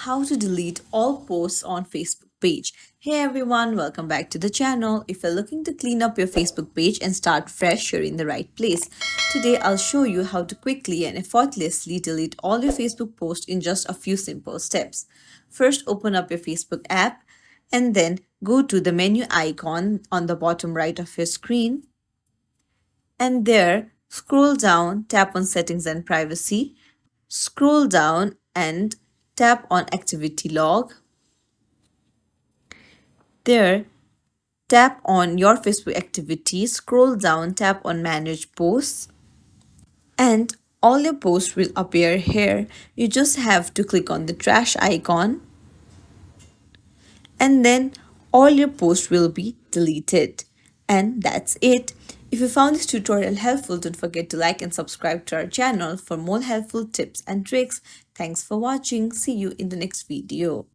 how to delete all posts on Facebook page. Hey everyone, welcome back to the channel. If you're looking to clean up your Facebook page and start fresh, you're in the right place. Today I'll show you how to quickly and effortlessly delete all your Facebook posts in just a few simple steps. First, open up your Facebook app and then go to the menu icon on the bottom right of your screen, and there scroll down, tap on settings and privacy. Scroll down and tap on activity log. There, tap on your Facebook activity, scroll down, tap on manage posts, and all your posts will appear here. You just have to click on the trash icon, and then all your posts will be deleted. And that's it. If you found this tutorial helpful, don't forget to like and subscribe to our channel for more helpful tips and tricks. Thanks for watching. See you in the next video.